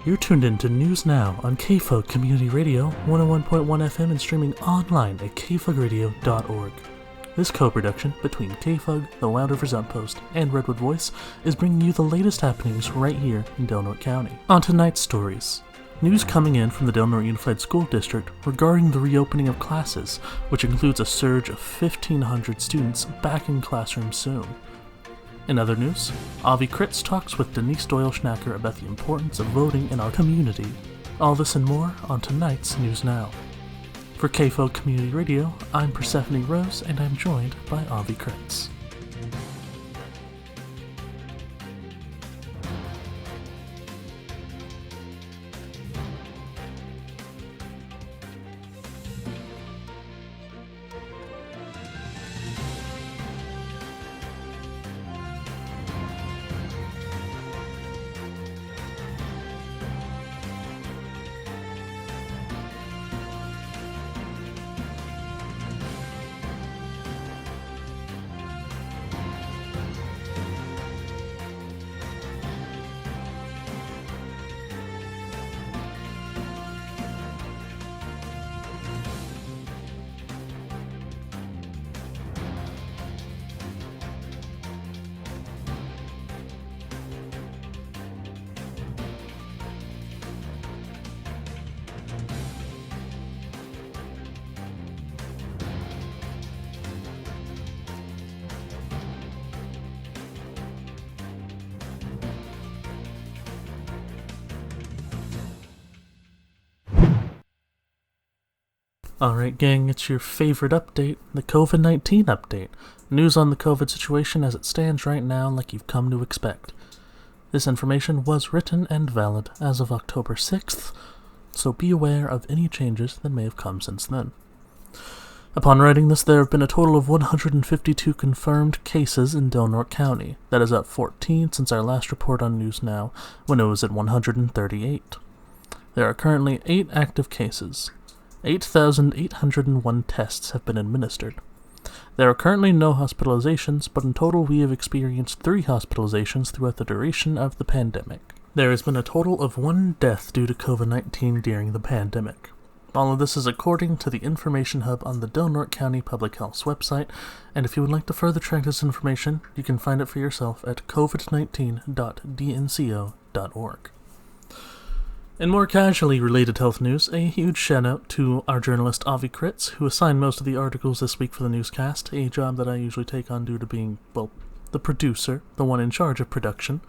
You're tuned in to News Now on KFUG Community Radio, 101.1 FM and streaming online at kfugradio.org. This co-production between KFUG, the Wild Rivers Outpost, and Redwood Voice is bringing you the latest happenings right here in Del Norte County. On tonight's stories, news coming in from the Del Norte Unified School District regarding the reopening of classes, which includes a surge of 1,500 students back in classrooms soon. In other news, Avi Critz talks with Denise Doyle-Schnacker about the importance of voting in our community. All this and more on tonight's News Now. For KFUG Community Radio, I'm Persephone Rose, and I'm joined by Avi Critz. Alright gang, it's your favorite update, the COVID-19 update. News on the COVID situation as it stands right now like you've come to expect. This information was written and valid as of October 6th, so be aware of any changes that may have come since then. Upon writing this, there have been a total of 152 confirmed cases in Del Norte County. That is up 14 since our last report on News Now, when it was at 138. There are currently 8 active cases. 8,801 tests have been administered. There are currently no hospitalizations, but in total we have experienced 3 hospitalizations throughout the duration of the pandemic. There has been a total of 1 death due to COVID-19 during the pandemic. All of this is according to the Information Hub on the Del Norte County Public Health's website, and if you would like to further track this information, you can find it for yourself at covid19.dnco.org. In more casually related health news, a huge shout out to our journalist Avi Critz, who assigned most of the articles this week for the Newscast, a job that I usually take on due to being, well, the producer, the one in charge of production.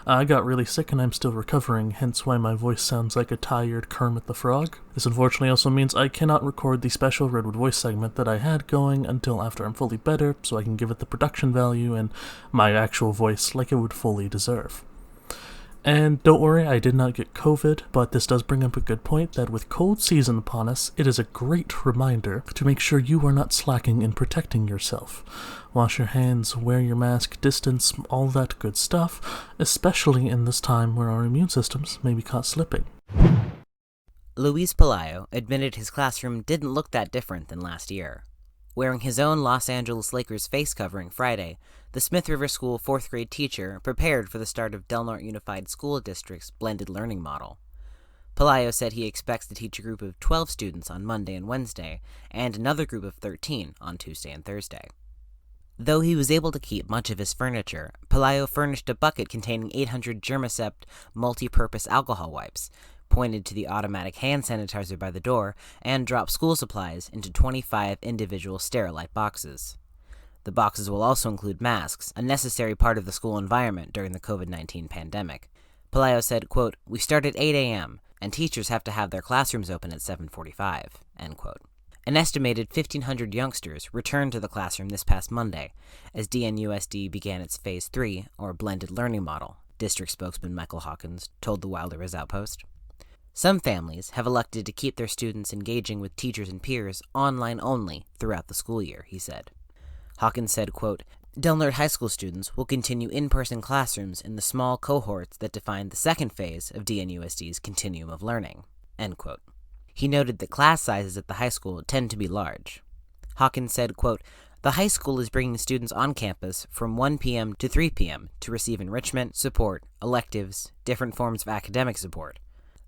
I got really sick and I'm still recovering, hence why my voice sounds like a tired Kermit the Frog. This unfortunately also means I cannot record the special Redwood Voice segment that I had going until after I'm fully better, so I can give it the production value and my actual voice like it would fully deserve. And don't worry, I did not get COVID, but this does bring up a good point that with cold season upon us, it is a great reminder to make sure you are not slacking in protecting yourself. Wash your hands, wear your mask, distance, all that good stuff, especially in this time where our immune systems may be caught slipping. Luis Pelayo admitted his classroom didn't look that different than last year. Wearing his own Los Angeles Lakers face covering Friday, the Smith River School 4th grade teacher prepared for the start of Del Norte Unified School District's blended learning model. Pelayo said he expects to teach a group of 12 students on Monday and Wednesday, and another group of 13 on Tuesday and Thursday. Though he was able to keep much of his furniture, Pelayo furnished a bucket containing 800 Germacept multi-purpose alcohol wipes, pointed to the automatic hand sanitizer by the door, and dropped school supplies into 25 individual Sterilite boxes. The boxes will also include masks, a necessary part of the school environment during the COVID-19 pandemic. Pelayo said, quote, "We start at 8 a.m., and teachers have to have their classrooms open at 7:45, end quote. An estimated 1,500 youngsters returned to the classroom this past Monday, as DNUSD began its Phase 3, or blended learning model, district spokesman Michael Hawkins told the Wild Rivers Outpost. Some families have elected to keep their students engaging with teachers and peers online only throughout the school year, he said. Hawkins said, quote, "Del Norte High School students will continue in-person classrooms in the small cohorts that define the second phase of DNUSD's continuum of learning," end quote. He noted that class sizes at the high school tend to be large. Hawkins said, quote, "The high school is bringing students on campus from 1 p.m. to 3 p.m. to receive enrichment, support, electives, different forms of academic support.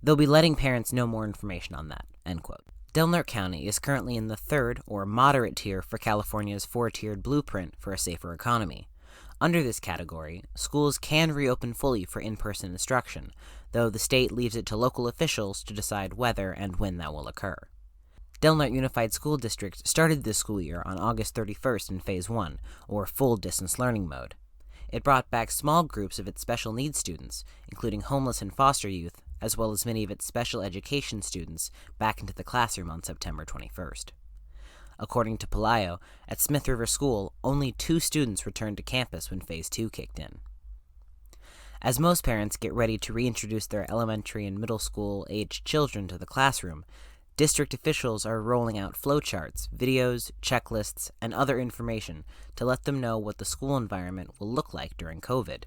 They'll be letting parents know more information on that, end quote. Del Norte County is currently in the third, or moderate tier, for California's four-tiered blueprint for a safer economy. Under this category, schools can reopen fully for in-person instruction, though the state leaves it to local officials to decide whether and when that will occur. Del Norte Unified School District started this school year on August 31st in Phase 1, or full distance learning mode. It brought back small groups of its special needs students, including homeless and foster youth, as well as many of its special education students, back into the classroom on September 21st. According to Pelayo, at Smith River School, only 2 students returned to campus when Phase 2 kicked in. As most parents get ready to reintroduce their elementary and middle school-aged children to the classroom, district officials are rolling out flowcharts, videos, checklists, and other information to let them know what the school environment will look like during COVID.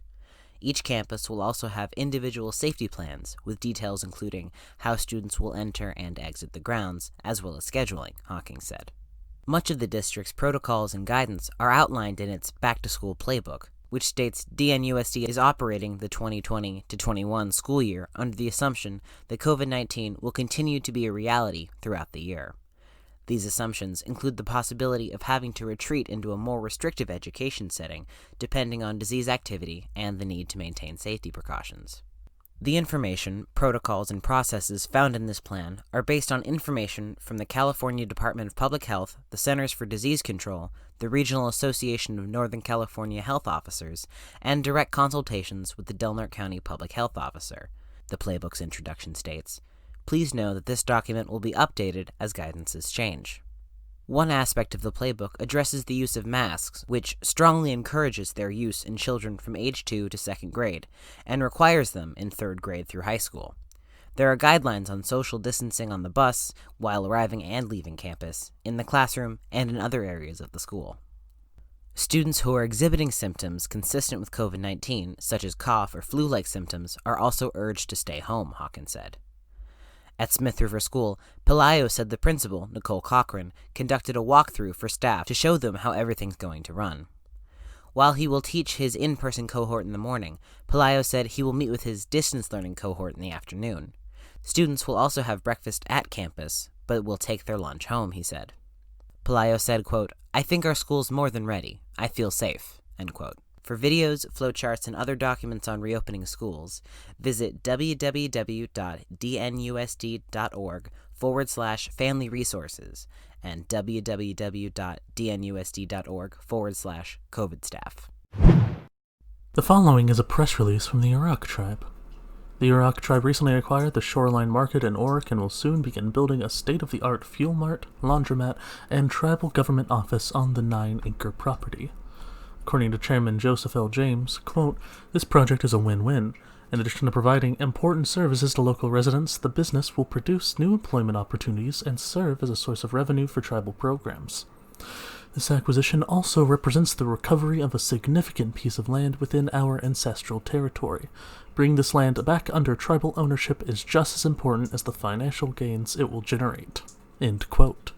Each campus will also have individual safety plans, with details including how students will enter and exit the grounds, as well as scheduling, Hawkins said. Much of the district's protocols and guidance are outlined in its back-to-school playbook, which states DNUSD is operating the 2020-21 school year under the assumption that COVID-19 will continue to be a reality throughout the year. These assumptions include the possibility of having to retreat into a more restrictive education setting, depending on disease activity and the need to maintain safety precautions. The information, protocols, and processes found in this plan are based on information from the California Department of Public Health, the Centers for Disease Control, the Regional Association of Northern California Health Officers, and direct consultations with the Del Norte County Public Health Officer. The playbook's introduction states, "Please know that this document will be updated as guidances change." One aspect of the playbook addresses the use of masks, which strongly encourages their use in children from age 2 to 2nd grade, and requires them in 3rd grade through high school. There are guidelines on social distancing on the bus, while arriving and leaving campus, in the classroom, and in other areas of the school. Students who are exhibiting symptoms consistent with COVID-19, such as cough or flu-like symptoms, are also urged to stay home, Hawkins said. At Smith River School, Pelayo said the principal, Nicole Cochran, conducted a walkthrough for staff to show them how everything's going to run. While he will teach his in-person cohort in the morning, Pelayo said he will meet with his distance learning cohort in the afternoon. Students will also have breakfast at campus, but will take their lunch home, he said. Pelayo said, quote, "I think our school's more than ready. I feel safe," end quote. For videos, flowcharts, and other documents on reopening schools, visit www.dnusd.org/family resources and www.dnusd.org/COVID staff. The following is a press release from the Yurok tribe. The Yurok tribe recently acquired the Shoreline Market in Orick and will soon begin building a state-of-the-art fuel mart, laundromat, and tribal government office on the 9-acre property. According to Chairman Joseph L. James, quote, "This project is a win-win. In addition to providing important services to local residents, the business will produce new employment opportunities and serve as a source of revenue for tribal programs. This acquisition also represents the recovery of a significant piece of land within our ancestral territory. Bringing this land back under tribal ownership is just as important as the financial gains it will generate." End quote.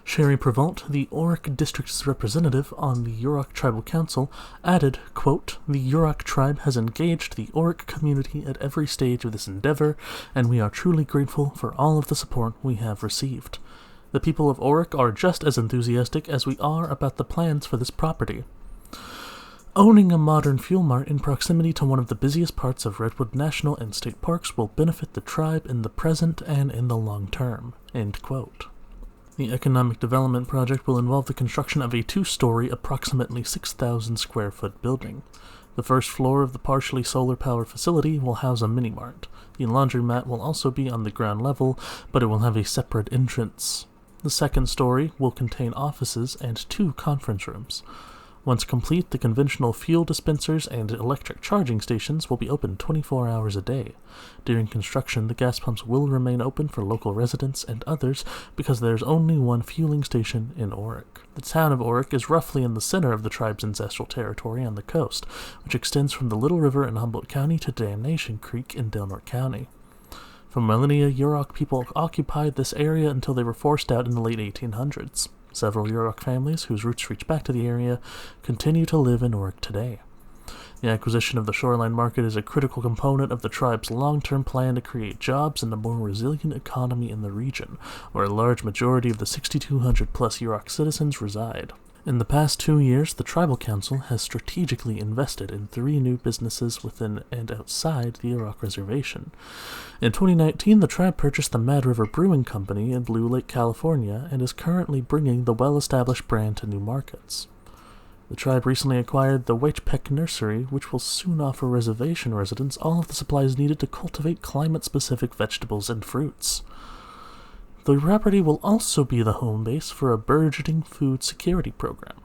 Sherry Prevalt, the Orick District's representative on the Yurok Tribal Council, added, quote, "The Yurok tribe has engaged the Orick community at every stage of this endeavor, and we are truly grateful for all of the support we have received. The people of Orick are just as enthusiastic as we are about the plans for this property. Owning a modern fuel mart in proximity to one of the busiest parts of Redwood National and State Parks will benefit the tribe in the present and in the long term." End quote. The economic development project will involve the construction of a 2-story, approximately 6,000-square-foot building. The first floor of the partially solar-powered facility will house a mini-mart. The laundromat will also be on the ground level, but it will have a separate entrance. The second story will contain offices and 2 conference rooms. Once complete, the conventional fuel dispensers and electric charging stations will be open 24 hours a day. During construction, the gas pumps will remain open for local residents and others because there's only one fueling station in Orick. The town of Orick is roughly in the center of the tribe's ancestral territory on the coast, which extends from the Little River in Humboldt County to Damnation Creek in Del Norte County. For millennia, Yurok people occupied this area until they were forced out in the late 1800s. Several Yurok families, whose roots reach back to the area, continue to live in Orick today. The acquisition of the shoreline market is a critical component of the tribe's long-term plan to create jobs and a more resilient economy in the region, where a large majority of the 6,200-plus Yurok citizens reside. In the past 2 years, the Tribal Council has strategically invested in 3 new businesses within and outside the Yurok Reservation. In 2019, the tribe purchased the Mad River Brewing Company in Blue Lake, California, and is currently bringing the well-established brand to new markets. The tribe recently acquired the White Peck Nursery, which will soon offer reservation residents all of the supplies needed to cultivate climate-specific vegetables and fruits. The property will also be the home base for a burgeoning food security program.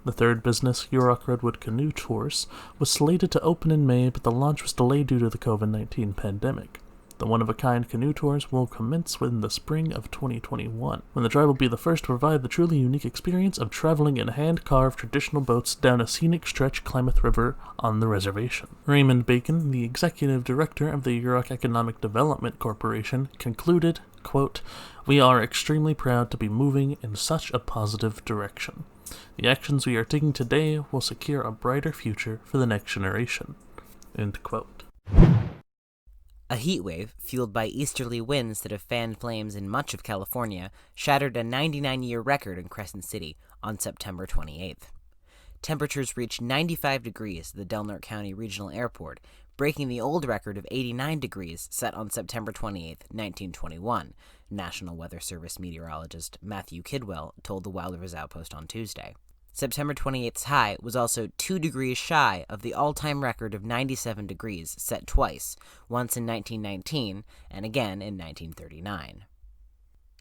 The third business, Yurok Redwood Canoe Tours, was slated to open in May, but the launch was delayed due to the COVID-19 pandemic. The one-of-a-kind canoe tours will commence in the spring of 2021, when the tribe will be the first to provide the truly unique experience of traveling in hand-carved traditional boats down a scenic stretch Klamath River on the reservation. Raymond Bacon, the executive director of the Yurok Economic Development Corporation, concluded, quote, "We are extremely proud to be moving in such a positive direction. The actions we are taking today will secure a brighter future for the next generation." End quote. A heat wave, fueled by easterly winds that have fanned flames in much of California, shattered a 99-year record in Crescent City on September 28th. Temperatures reached 95 degrees at the Del Norte County Regional Airport, breaking the old record of 89 degrees set on September 28, 1921, National Weather Service meteorologist Matthew Kidwell told the Wild Rivers Outpost on Tuesday. September 28th's high was also 2 degrees shy of the all-time record of 97 degrees set twice, once in 1919 and again in 1939.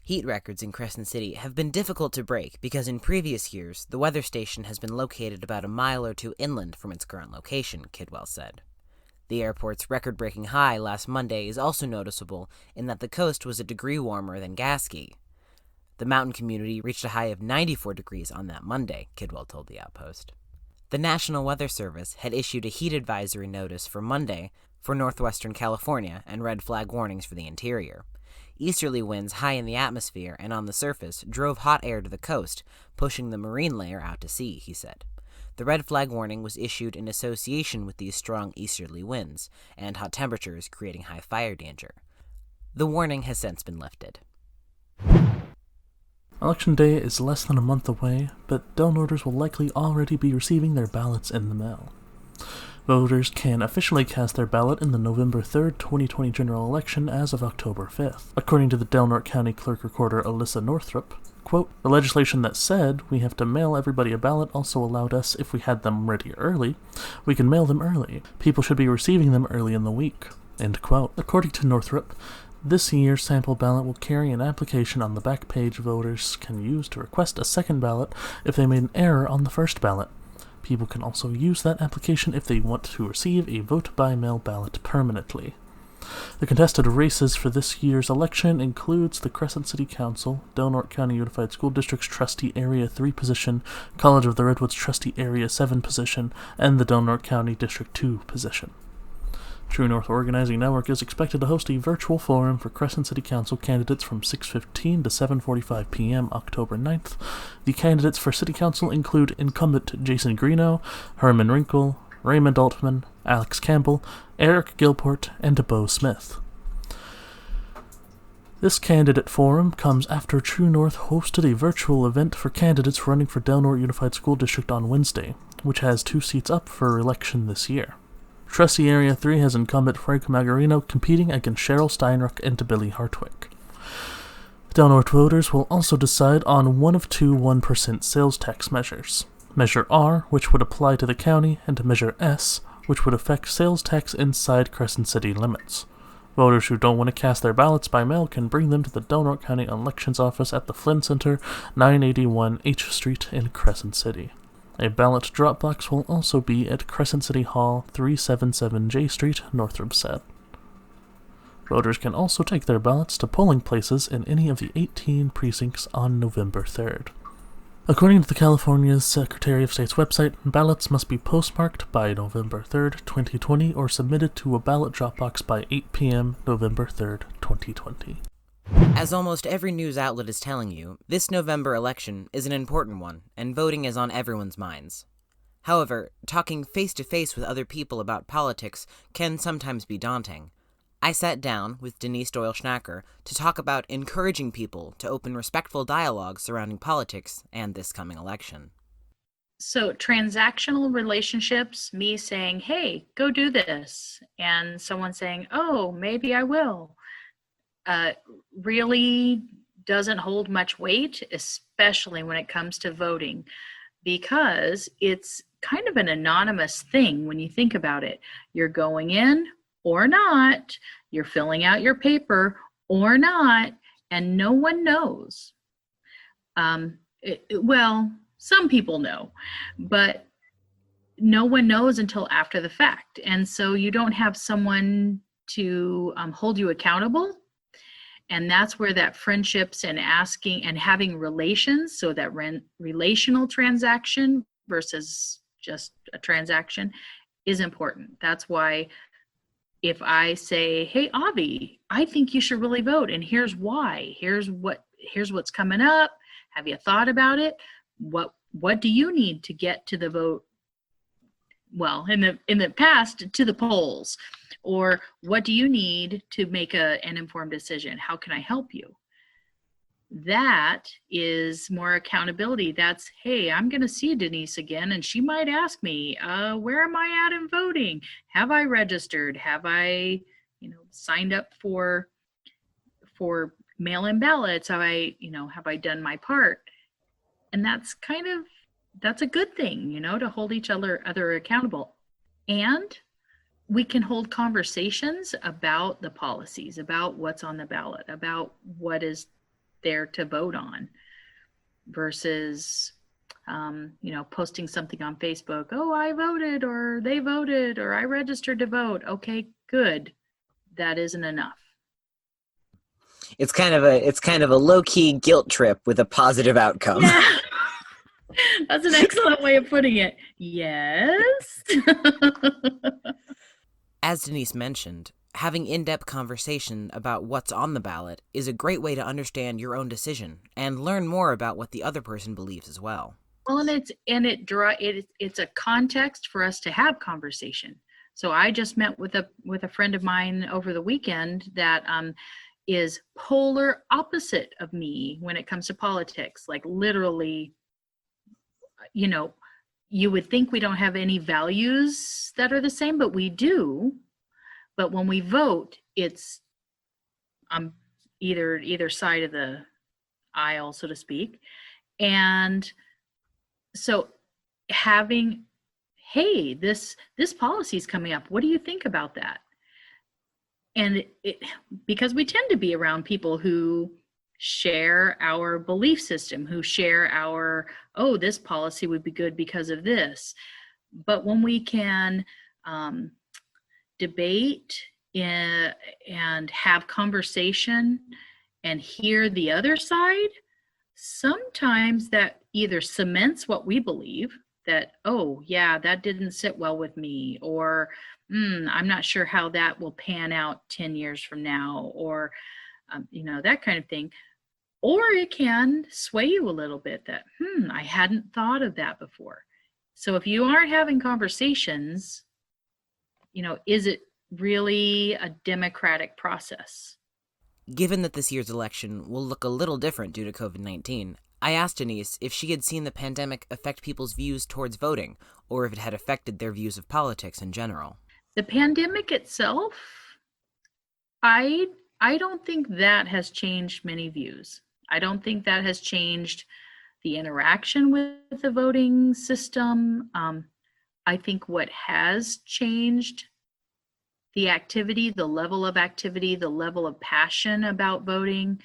Heat records in Crescent City have been difficult to break because in previous years, the weather station has been located about a mile or two inland from its current location, Kidwell said. The airport's record-breaking high last Monday is also noticeable in that the coast was a degree warmer than Gasky. The mountain community reached a high of 94 degrees on that Monday, Kidwell told the Outpost. The National Weather Service had issued a heat advisory notice for Monday for northwestern California and red flag warnings for the interior. Easterly winds high in the atmosphere and on the surface drove hot air to the coast, pushing the marine layer out to sea, he said. The red flag warning was issued in association with these strong easterly winds and hot temperatures creating high fire danger. The warning has since been lifted. Election Day is less than a month away, but Del Norters will likely already be receiving their ballots in the mail. Voters can officially cast their ballot in the November 3rd, 2020 general election as of October 5th. According to the Del Norte County Clerk Recorder Alyssa Northrup, quote, "The legislation that said we have to mail everybody a ballot also allowed us, if we had them ready early, we can mail them early. People should be receiving them early in the week." End quote. According to Northrup, this year's sample ballot will carry an application on the back page voters can use to request a second ballot if they made an error on the first ballot. People can also use that application if they want to receive a vote-by-mail ballot permanently. The contested races for this year's election includes the Crescent City Council, Del Norte County Unified School District's Trustee Area 3 position, College of the Redwoods Trustee Area 7 position, and the Del Norte County District 2 position. True North Organizing Network is expected to host a virtual forum for Crescent City Council candidates from 6:15 to 7:45 p.m. October 9th. The candidates for City Council include incumbent Jason Greeno, Herman Wrinkle, Raymond Altman, Alex Campbell, Eric Gilport, and Bo Smith. This candidate forum comes after True North hosted a virtual event for candidates running for Del Norte Unified School District on Wednesday, which has 2 seats up for election this year. Trustee Area 3 has incumbent Frank Magarino competing against Cheryl Steinruck and Billy Hartwick. Del Norte voters will also decide on one of 2 1% sales tax measures. Measure R, which would apply to the county, and Measure S, which would affect sales tax inside Crescent City limits. Voters who don't want to cast their ballots by mail can bring them to the Del Norte County Elections Office at the Flynn Center, 981 H Street in Crescent City. A ballot drop box will also be at Crescent City Hall, 377 J Street, Northrup said. Voters can also take their ballots to polling places in any of the 18 precincts on November 3rd. According to the California Secretary of State's website, ballots must be postmarked by November 3rd, 2020, or submitted to a ballot drop box by 8 p.m. November 3rd, 2020. As almost every news outlet is telling you, this November election is an important one, and voting is on everyone's minds. However, talking face-to-face with other people about politics can sometimes be daunting. I sat down with Denise Doyle-Schnacker to talk about encouraging people to open respectful dialogue surrounding politics and this coming election. So transactional relationships, me saying, hey, go do this, and someone saying, oh, maybe I will, really doesn't hold much weight, especially when it comes to voting, because it's kind of an anonymous thing when you think about it. You're going in or not, you're filling out your paper or not, and no one knows. Well, some people know, but no one knows until after the fact. And so you don't have someone to hold you accountable. And that's where that friendships and asking and having relations, so that relational transaction versus just a transaction, is important. That's why if I say, hey, Avi, I think you should really vote, and here's why, here's what's coming up, have you thought about it? What do you need to get to the vote? Well, in the past, to the polls, or what do you need to make an informed decision? How can I help you? That is more accountability. That's, hey, I'm going to see Denise again, and she might ask me, where am I at in voting? Have I registered? Have I, signed up for mail-in ballots? Have I done my part? And that's a good thing, to hold each other accountable. And we can hold conversations about the policies, about what's on the ballot, about what is there to vote on, versus, posting something on Facebook. Oh, I voted, or they voted, or I registered to vote. Okay, good. That isn't enough. It's kind of a low-key guilt trip with a positive outcome. Yeah. That's an excellent way of putting it. Yes. As Denise mentioned, having in-depth conversation about what's on the ballot is a great way to understand your own decision and learn more about what the other person believes as well. Well, it's a context for us to have conversation. So I just met with a friend of mine over the weekend that is polar opposite of me when it comes to politics. Like, literally, you would think we don't have any values that are the same, but we do. But when we vote, it's either side of the aisle, so to speak. And so having, hey, this policy is coming up, what do you think about that? And because we tend to be around people who share our belief system, who share our, oh, this policy would be good because of this. But when we can debate and have conversation and hear the other side, sometimes that either cements what we believe, that, oh yeah, that didn't sit well with me, or I'm not sure how that will pan out 10 years from now, or that kind of thing. Or it can sway you a little bit that, I hadn't thought of that before. So if you aren't having conversations, is it really a democratic process? Given that this year's election will look a little different due to COVID-19, I asked Denise if she had seen the pandemic affect people's views towards voting, or if it had affected their views of politics in general. The pandemic itself, I don't think that has changed many views. I don't think that has changed the interaction with the voting system. I think what has changed the activity, the level of activity, the level of passion about voting,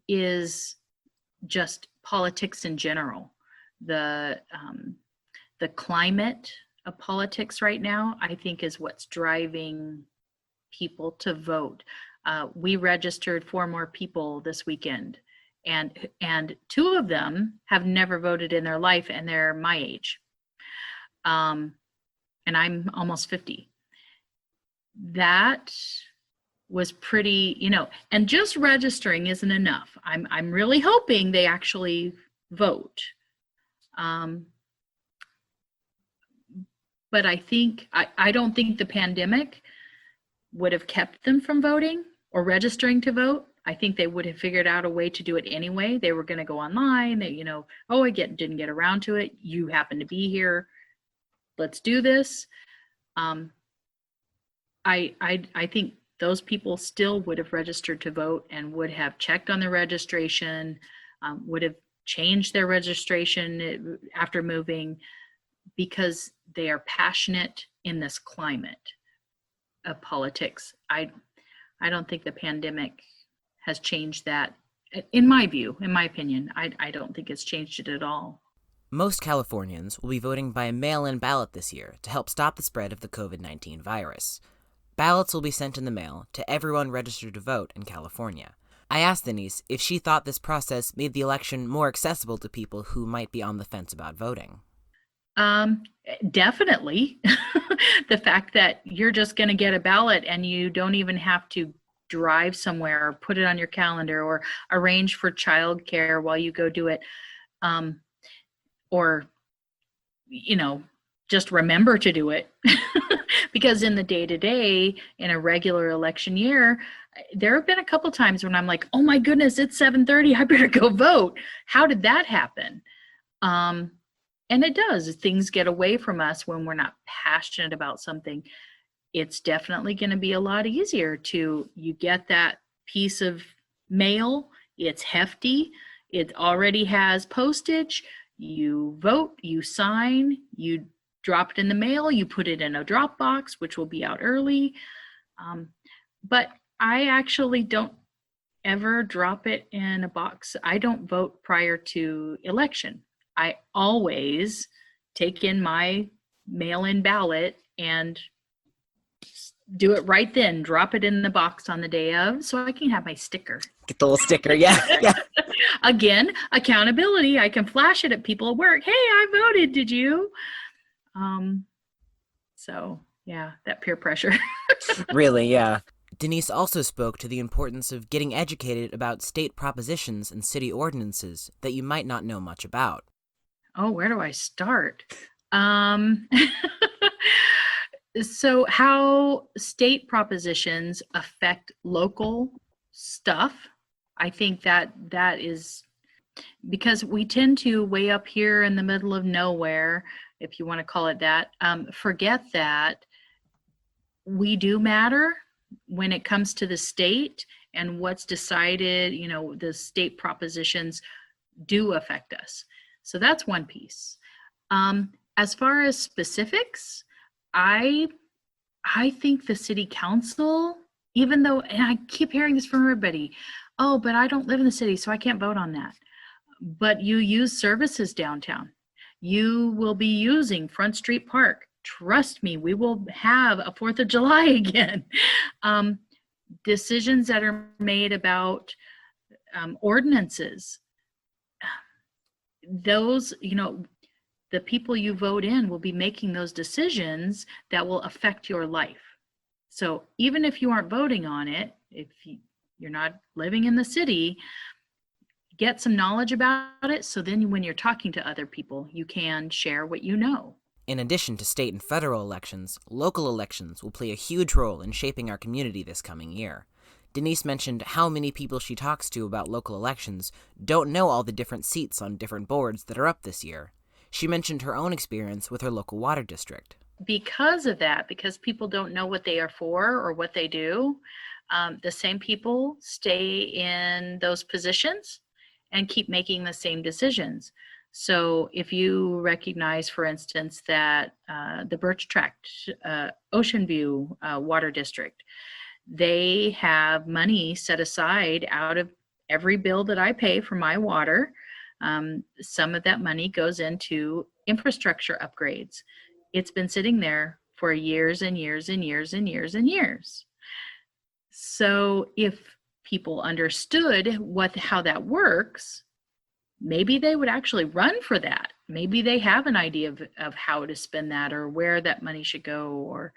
is just politics in general. The climate of politics right now, I think, is what's driving people to vote. We registered 4 more people this weekend, and 2 of them have never voted in their life, and they're my age. And I'm almost 50. That was pretty, and just registering isn't enough. I'm really hoping they actually vote. but I don't think the pandemic would have kept them from voting or registering to vote. I think they would have figured out a way to do it anyway. They were going to go online. They, didn't get around to it. You happen to be here. Let's do this. I think those people still would have registered to vote and would have checked on their registration, would have changed their registration after moving, because they are passionate in this climate of politics. I don't think the pandemic has changed that. In my opinion, I don't think it's changed it at all. Most Californians will be voting by mail-in ballot this year to help stop the spread of the COVID-19 virus. Ballots will be sent in the mail to everyone registered to vote in California. I asked Denise if she thought this process made the election more accessible to people who might be on the fence about voting. Definitely. The fact that you're just going to get a ballot and you don't even have to drive somewhere or put it on your calendar or arrange for childcare while you go do it. Or, just remember to do it. Because in the day-to-day, in a regular election year, there have been a couple times when I'm like, oh my goodness, it's 7:30, I better go vote. How did that happen? And it does. Things get away from us when we're not passionate about something. It's definitely going to be a lot easier you get that piece of mail, it's hefty, it already has postage, you vote, you sign, you drop it in the mail, you put it in a drop box, which will be out early. But I actually don't ever drop it in a box. I don't vote prior to election. I always take in my mail-in ballot and do it right then, drop it in the box on the day of, so I can have my sticker. Get the little sticker, yeah. Again, accountability. I can flash it at people at work. Hey, I voted, did you? So yeah, that peer pressure. Really, yeah. Denise also spoke to the importance of getting educated about state propositions and city ordinances that you might not know much about. Oh, where do I start? So how state propositions affect local stuff, I think that is because we tend to, way up here in the middle of nowhere, if you want to call it that, forget that we do matter when it comes to the state, and what's decided, the state propositions do affect us. So that's one piece. As far as specifics, I think the city council, even though, and I keep hearing this from everybody, oh, but I don't live in the city, so I can't vote on that. But you use services downtown. You will be using Front Street Park. Trust me, we will have a 4th of July again. Decisions that are made about ordinances, those, the people you vote in will be making those decisions that will affect your life. So even if you aren't voting on it, if you're not living in the city, get some knowledge about it, so then when you're talking to other people, you can share what you know. In addition to state and federal elections, local elections will play a huge role in shaping our community this coming year. Denise mentioned how many people she talks to about local elections don't know all the different seats on different boards that are up this year. She mentioned her own experience with her local water district. Because of that, because people don't know what they are for or what they do, the same people stay in those positions and keep making the same decisions. So if you recognize, for instance, that the Birch Tract, Ocean View Water District, they have money set aside out of every bill that I pay for my water. Some of that money goes into infrastructure upgrades. It's been sitting there for years and years and years and years and years. So if people understood how that works, maybe they would actually run for that. Maybe they have an idea of how to spend that, or where that money should go, or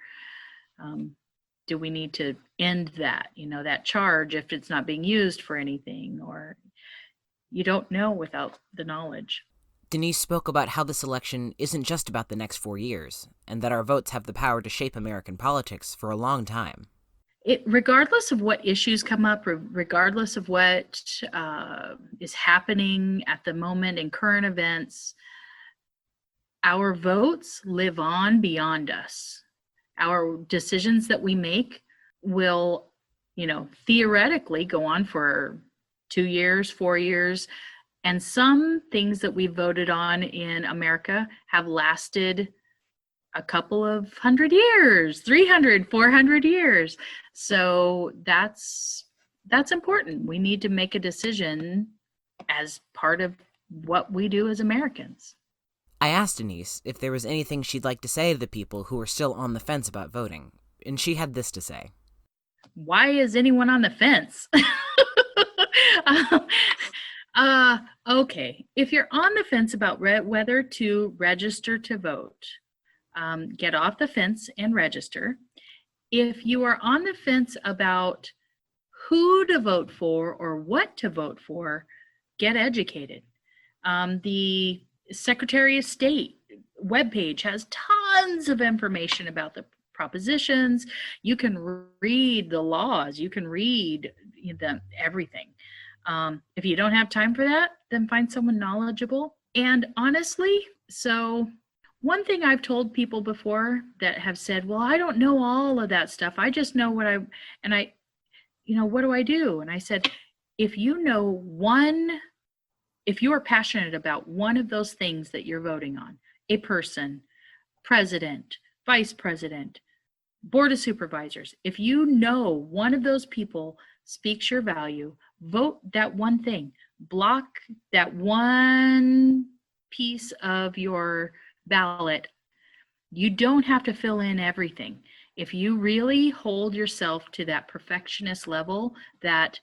do we need to end that, that charge if it's not being used for anything, or you don't know without the knowledge. Denise spoke about how this election isn't just about the next 4 years, and that our votes have the power to shape American politics for a long time. Regardless of what issues come up, or regardless of what is happening at the moment in current events, our votes live on beyond us. Our decisions that we make will, theoretically go on for 2 years, 4 years. And some things that we voted on in America have lasted a couple of 100 years, 300, 400 years. So that's important. We need to make a decision as part of what we do as Americans. I asked Denise if there was anything she'd like to say to the people who are still on the fence about voting, and she had this to say. Why is anyone on the fence? Okay. If you're on the fence about whether to register to vote, get off the fence and register. If you are on the fence about who to vote for or what to vote for, get educated. The Secretary of State webpage has tons of information about the propositions. You can read the laws. You can read everything. If you don't have time for that, then find someone knowledgeable. And honestly, so one thing I've told people before that have said, well, I don't know all of that stuff. I just know what what do I do? And I said, if you are passionate about one of those things that you're voting on, a person, president, vice president, board of supervisors, if you know one of those people speaks your value, vote that one thing, block that one piece of your ballot. You don't have to fill in everything. If you really hold yourself to that perfectionist level that,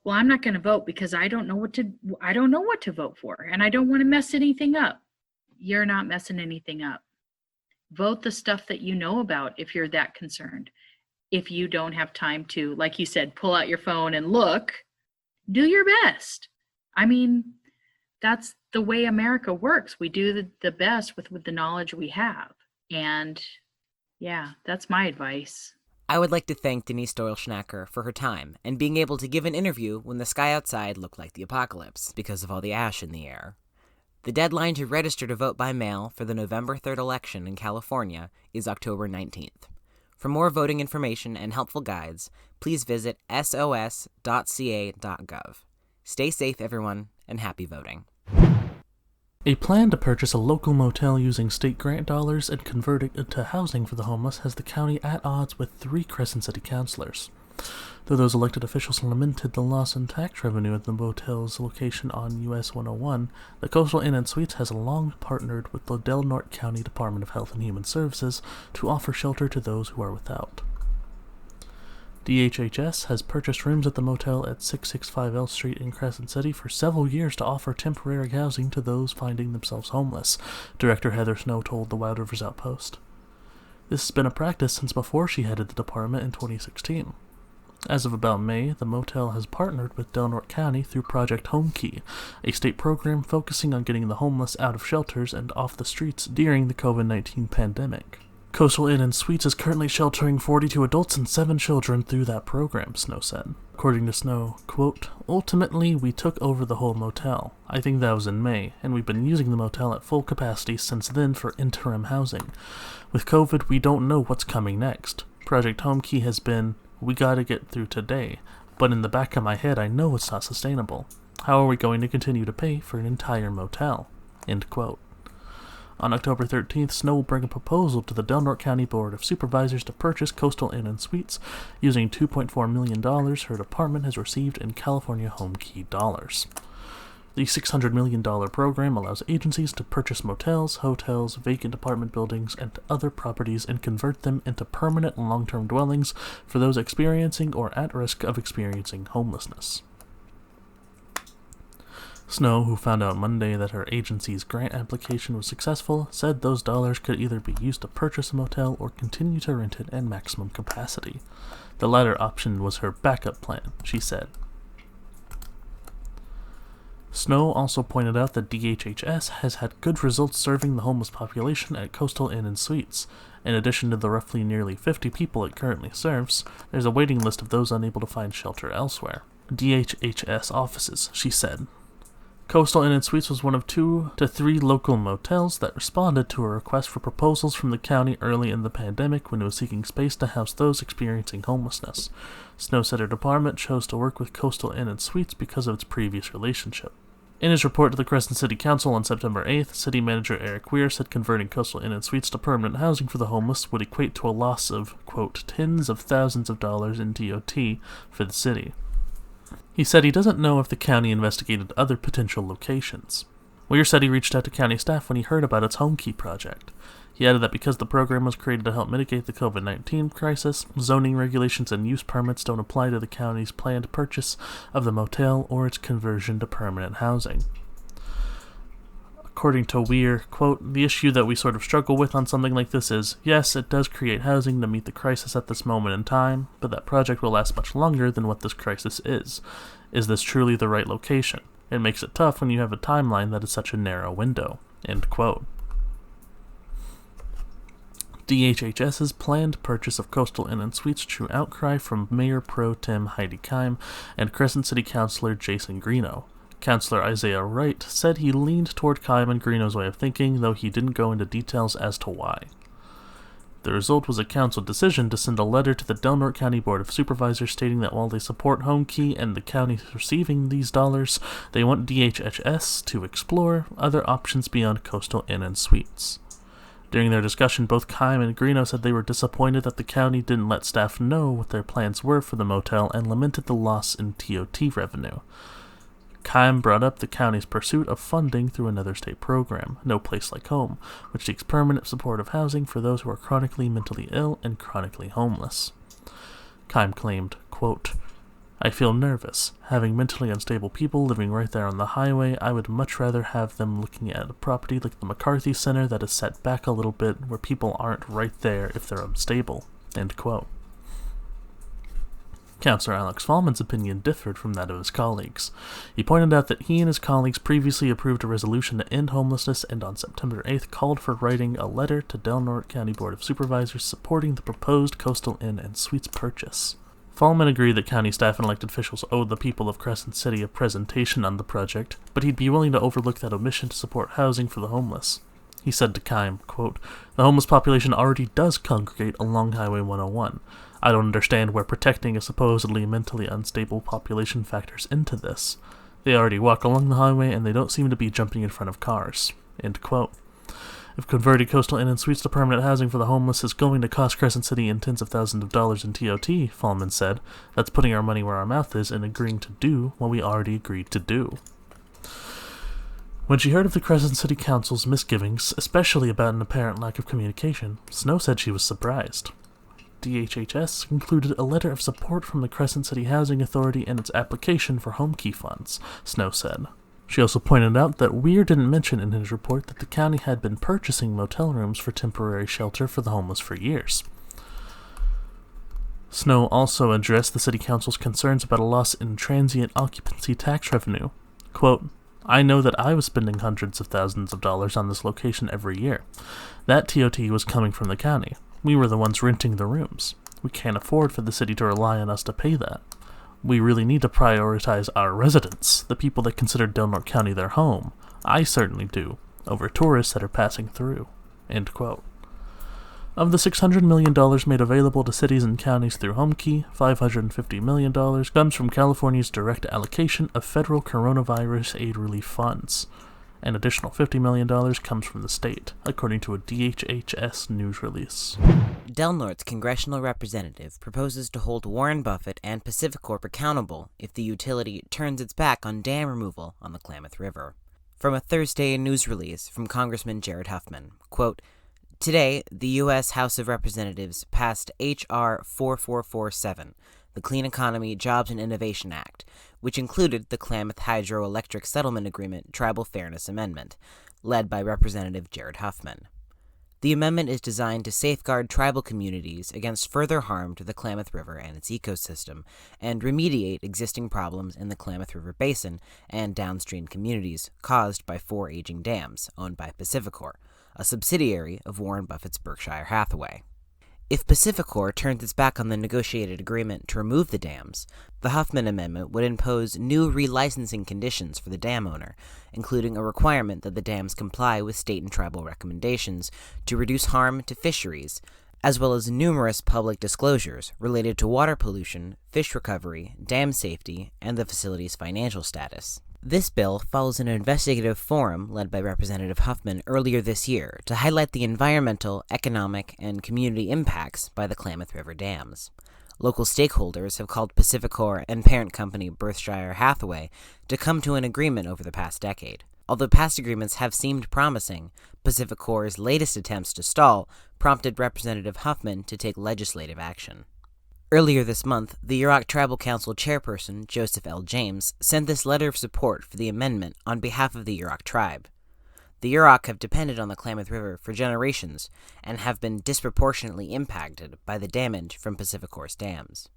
well, I'm not going to vote because I don't know what to vote for, and I don't want to mess anything up. You're not messing anything up. Vote the stuff that you know about if you're that concerned. If you don't have time to, like you said, pull out your phone and look, do your best. I mean, that's the way America works. We do the best with the knowledge we have. And yeah, that's my advice. I would like to thank Denise Doyle-Schnacker for her time and being able to give an interview when the sky outside looked like the apocalypse because of all the ash in the air. The deadline to register to vote by mail for the November 3rd election in California is October 19th. For more voting information and helpful guides, please visit sos.ca.gov. Stay safe, everyone, and happy voting. A plan to purchase a local motel using state grant dollars and convert it into housing for the homeless has the county at odds with 3 Crescent City councilors. Though those elected officials lamented the loss in tax revenue at the motel's location on US 101, the Coastal Inn and Suites has long partnered with the Del Norte County Department of Health and Human Services to offer shelter to those who are without. DHHS has purchased rooms at the motel at 665 L Street in Crescent City for several years to offer temporary housing to those finding themselves homeless, Director Heather Snow told the Wild Rivers Outpost. This has been a practice since before she headed the department in 2016. As of about May, the motel has partnered with Del Norte County through Project Home Key, a state program focusing on getting the homeless out of shelters and off the streets during the COVID-19 pandemic. Coastal Inn and Suites is currently sheltering 42 adults and 7 children through that program, Snow said. According to Snow, quote, ultimately, we took over the whole motel. I think that was in May, and we've been using the motel at full capacity since then for interim housing. With COVID, we don't know what's coming next. Project Home Key has been, we gotta get through today, but in the back of my head I know it's not sustainable. How are we going to continue to pay for an entire motel? End quote. On October 13th, Snow will bring a proposal to the Del Norte County Board of Supervisors to purchase Coastal Inn and Suites using $2.4 million her department has received in California Home Key dollars. The $600 million program allows agencies to purchase motels, hotels, vacant apartment buildings, and other properties and convert them into permanent long-term dwellings for those experiencing or at risk of experiencing homelessness. Snow, who found out Monday that her agency's grant application was successful, said those dollars could either be used to purchase a motel or continue to rent it at maximum capacity. The latter option was her backup plan, she said. Snow also pointed out that DHHS has had good results serving the homeless population at Coastal Inn and Suites. In addition to the roughly nearly 50 people it currently serves, there's a waiting list of those unable to find shelter elsewhere. DHHS offices, she said. Coastal Inn and Suites was one of 2 to 3 local motels that responded to a request for proposals from the county early in the pandemic when it was seeking space to house those experiencing homelessness. Snow said her department chose to work with Coastal Inn and Suites because of its previous relationship. In his report to the Crescent City Council on September 8th, City Manager Orick Weir said converting Coastal Inn and Suites to permanent housing for the homeless would equate to a loss of, quote, tens of thousands of dollars in DOT for the city. He said he doesn't know if the county investigated other potential locations. Weir said he reached out to county staff when he heard about its home key project. He added that because the program was created to help mitigate the COVID-19 crisis, zoning regulations and use permits don't apply to the county's planned purchase of the motel or its conversion to permanent housing. According to Weir, quote, the issue that we sort of struggle with on something like this is, yes, it does create housing to meet the crisis at this moment in time, but that project will last much longer than what this crisis is. Is this truly the right location? It makes it tough when you have a timeline that is such a narrow window, end quote. DHHS's planned purchase of Coastal Inn and Suites drew outcry from Mayor Pro Tem Heidi Keim and Crescent City Councilor Jason Greeno. Councilor Isaiah Wright said he leaned toward Keim and Greeno's way of thinking, though he didn't go into details as to why. The result was a council decision to send a letter to the Del Norte County Board of Supervisors stating that while they support Home Key and the county receiving these dollars, they want DHHS to explore other options beyond Coastal Inn and Suites. During their discussion, both Keim and Greeno said they were disappointed that the county didn't let staff know what their plans were for the motel and lamented the loss in TOT revenue. Keim brought up the county's pursuit of funding through another state program, No Place Like Home, which seeks permanent supportive housing for those who are chronically mentally ill and chronically homeless. Keim claimed, quote, I feel nervous. Having mentally unstable people living right there on the highway, I would much rather have them looking at a property like the McCarthy Center that is set back a little bit where people aren't right there if they're unstable, end quote. Councillor Alex Fallman's opinion differed from that of his colleagues. He pointed out that he and his colleagues previously approved a resolution to end homelessness and on September 8th called for writing a letter to Del Norte County Board of Supervisors supporting the proposed Coastal Inn and Suites purchase. Fallman agreed that county staff and elected officials owed the people of Crescent City a presentation on the project, but he'd be willing to overlook that omission to support housing for the homeless. He said to Keim, quote, the homeless population already does congregate along Highway 101. I don't understand where protecting a supposedly mentally unstable population factors into this. They already walk along the highway and they don't seem to be jumping in front of cars, end quote. If converting Coastal Inn and Suites to permanent housing for the homeless is going to cost Crescent City in tens of thousands of dollars in TOT, Fallman said, that's putting our money where our mouth is and agreeing to do what we already agreed to do. When she heard of the Crescent City Council's misgivings, especially about an apparent lack of communication, Snow said she was surprised. DHHS included a letter of support from the Crescent City Housing Authority and its application for home key funds, Snow said. She also pointed out that Weir didn't mention in his report that the county had been purchasing motel rooms for temporary shelter for the homeless for years. Snow also addressed the City Council's concerns about a loss in transient occupancy tax revenue. Quote, I know that I was spending hundreds of thousands of dollars on this location every year. That TOT was coming from the county. We were the ones renting the rooms. We can't afford for the city to rely on us to pay that. We really need to prioritize our residents, the people that consider Del Norte County their home. I certainly do, over tourists that are passing through. End quote. Of the $600 million made available to cities and counties through HomeKey, $550 million comes from California's direct allocation of federal coronavirus aid relief funds. An additional $50 million comes from the state, according to a DHHS news release. Del Norte's congressional representative proposes to hold Warren Buffett and Pacificorp accountable if the utility turns its back on dam removal on the Klamath River. From a Thursday news release from Congressman Jared Huffman, quote, today, the U.S. House of Representatives passed H.R. 4447, the Clean Economy, Jobs, and Innovation Act, which included the Klamath Hydroelectric Settlement Agreement Tribal Fairness Amendment, led by Representative Jared Huffman. The amendment is designed to safeguard tribal communities against further harm to the Klamath River and its ecosystem, and remediate existing problems in the Klamath River Basin and downstream communities caused by 4 aging dams owned by Pacificor, a subsidiary of Warren Buffett's Berkshire Hathaway. If Pacificor turns its back on the negotiated agreement to remove the dams, the Huffman Amendment would impose new relicensing conditions for the dam owner, including a requirement that the dams comply with state and tribal recommendations to reduce harm to fisheries, as well as numerous public disclosures related to water pollution, fish recovery, dam safety, and the facility's financial status. This bill follows an investigative forum led by Representative Huffman earlier this year to highlight the environmental, economic, and community impacts by the Klamath River dams. Local stakeholders have called Pacificor and parent company Berkshire Hathaway to come to an agreement over the past decade. Although past agreements have seemed promising, Pacificor's latest attempts to stall prompted Representative Huffman to take legislative action. Earlier this month, the Yurok Tribal Council chairperson, Joseph L. James, sent this letter of support for the amendment on behalf of the Yurok tribe. The Yurok have depended on the Klamath River for generations and have been disproportionately impacted by the damage from Pacificor's dams.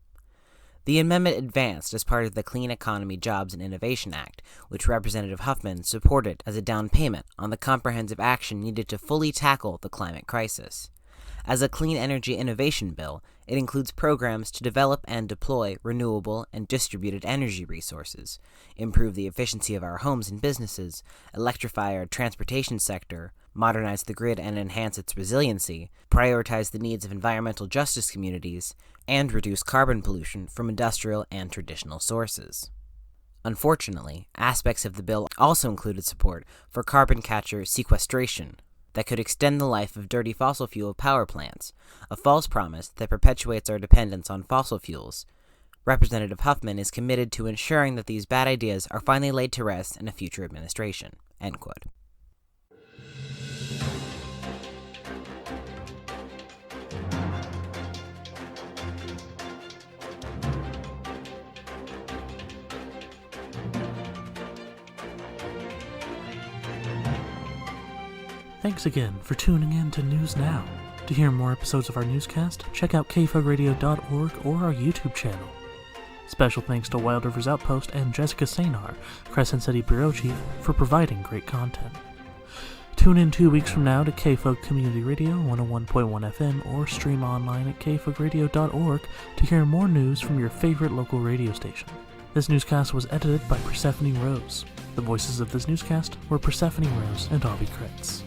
The amendment advanced as part of the Clean Economy Jobs and Innovation Act, which Representative Huffman supported as a down payment on the comprehensive action needed to fully tackle the climate crisis. As a clean energy innovation bill, it includes programs to develop and deploy renewable and distributed energy resources, improve the efficiency of our homes and businesses, electrify our transportation sector, modernize the grid and enhance its resiliency, prioritize the needs of environmental justice communities, and reduce carbon pollution from industrial and traditional sources. Unfortunately, aspects of the bill also included support for carbon capture sequestration, that could extend the life of dirty fossil fuel power plants, a false promise that perpetuates our dependence on fossil fuels. Representative Huffman is committed to ensuring that these bad ideas are finally laid to rest in a future administration." End quote. Thanks again for tuning in to News Now. To hear more episodes of our newscast, check out KFUGradio.org or our YouTube channel. Special thanks to Wild Rivers Outpost and Jessica Sanar, Crescent City Bureau Chief, for providing great content. Tune in 2 weeks from now to KFUG Community Radio 101.1 FM or stream online at KFUGradio.org to hear more news from your favorite local radio station. This newscast was edited by Persephone Rose. The voices of this newscast were Persephone Rose and Avi Critz.